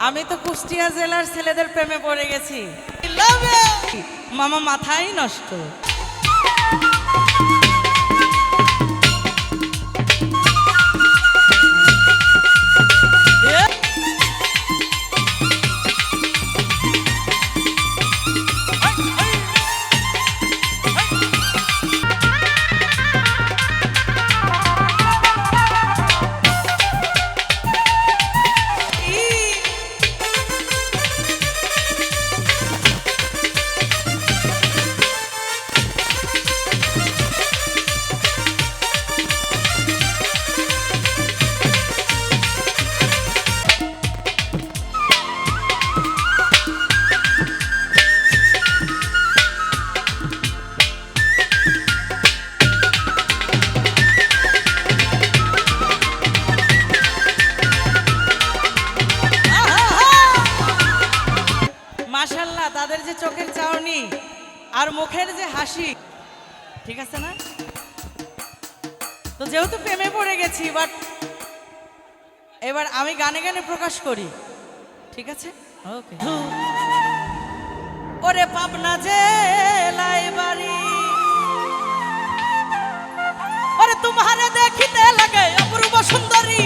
আমি তো কুষ্টিয়া জেলার ছেলেদের প্রেমে পড়ে গেছি। মামা মাথাই নষ্ট। মাশাআল্লাহ, তাদের যে চোখের চাহনি আর মুখের যে হাসি, ঠিক আছে না? তো যেহেতু প্রেমে পড়ে গেছি, বাট এবার আমি গানে গানে প্রকাশ করি, ঠিক আছে? ওকে। ওরে পাবনা জেলায় বাড়ি, ওরে তোমারে দেখিতে লাগে অপূর্ব সুন্দরী,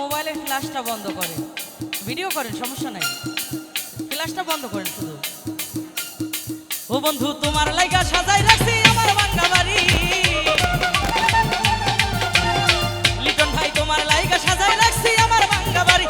মোবাইলের ফ্ল্যাশটা বন্ধ করেন, ভিডিও করেন, সমস্যা নাই, ফ্ল্যাশটা বন্ধ করেন শুধু। ও বন্ধু তোমার লাইগা সাজাই রাখছি আমার ভাঙ্গা বাড়ি, লিটন ভাই তোমার লাইগা সাজাই রাখছি আমার ভাঙ্গা বাড়ি।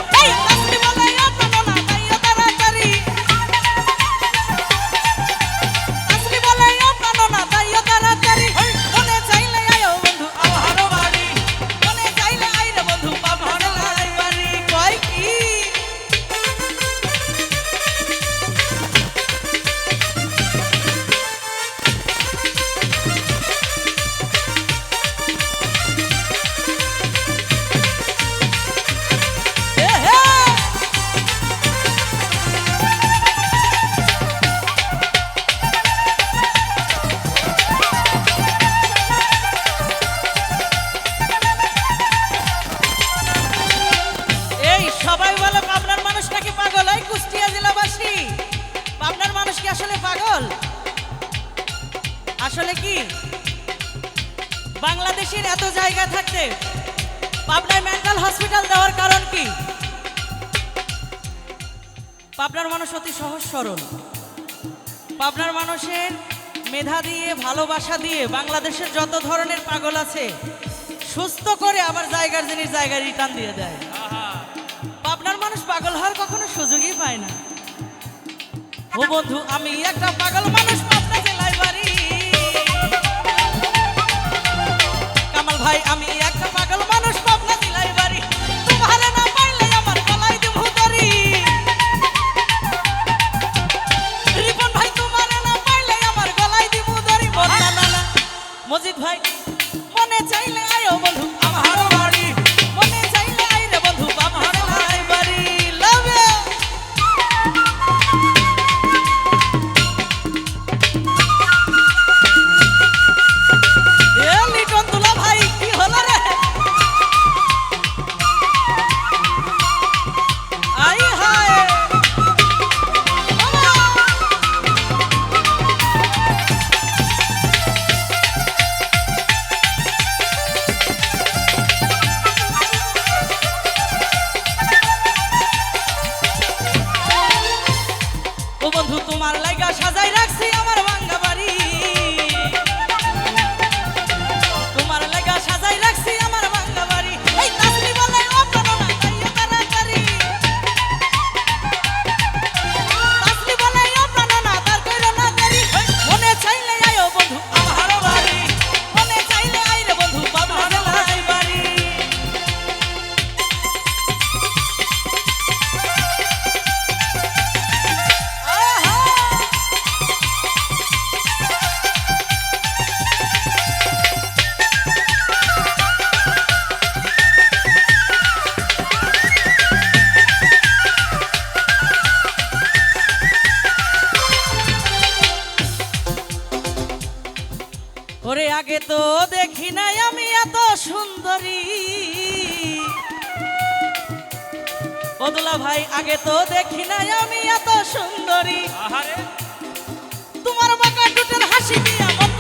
আসলে কি বাংলাদেশের এত জায়গা থাকতে পাবনায় মেন্টাল হসপিটাল দেওয়ার কারণ কি? পাবনার মানুষ অতি সহজ সরল। পাবনার মানুষের মেধা দিয়ে ভালোবাসা দিয়ে বাংলাদেশের যত ধরনের পাগল আছে সুস্থ করে আবার জায়গার জিনিস জায়গায় রিটার্ন দিয়ে দেয়। পাবনার মানুষ পাগল হওয়ার কখনো সুযোগই পায় না। ও বন্ধু আমি একটা পাগল মানুষ, পাবনা জেলায় বাড়ি। কামাল ভাই আমি একটা পাগল মানুষ, পাবনা জেলায় বাড়ি। তোমারে না পাইলে আমার গলায় দেব দড়ি। রিপন ভাই তোমারে না পাইলে আমার গলায় দেব দড়ি। না না না মজিদ ভাই মনে চাইলে আয়ো বন্ধু আমার বাড়ি। মনে চাইলে আই রে বন্ধু পাবনা জেলায় বাড়ি। Love you. ও বন্ধু তোমার লাইগা সাজাই রাখছি আমার ভাঙ্গা বাড়ি। তোমার লাইগা সাজাই রাখছি আমার ভাঙ্গা বাড়ি। এই তাসলি বলে ও প্রাণনা তাইয়া তাড়াতাড়ি। তাসলি বলে ও প্রাণনা তার কইরো না দেরি। মনে চাইলে আয়ো বন্ধু আমার বাড়ি। মনে চাইলে আই রে বন্ধু পাবনা জেলায় বাড়ি। ওরে আগে তো দেখি নাই আমি এত সুন্দরী। বদলা ভাই আগে তো দেখি নাই আমি এত সুন্দরী। তোমার বাঁকা টুটের হাসি দিয়া মন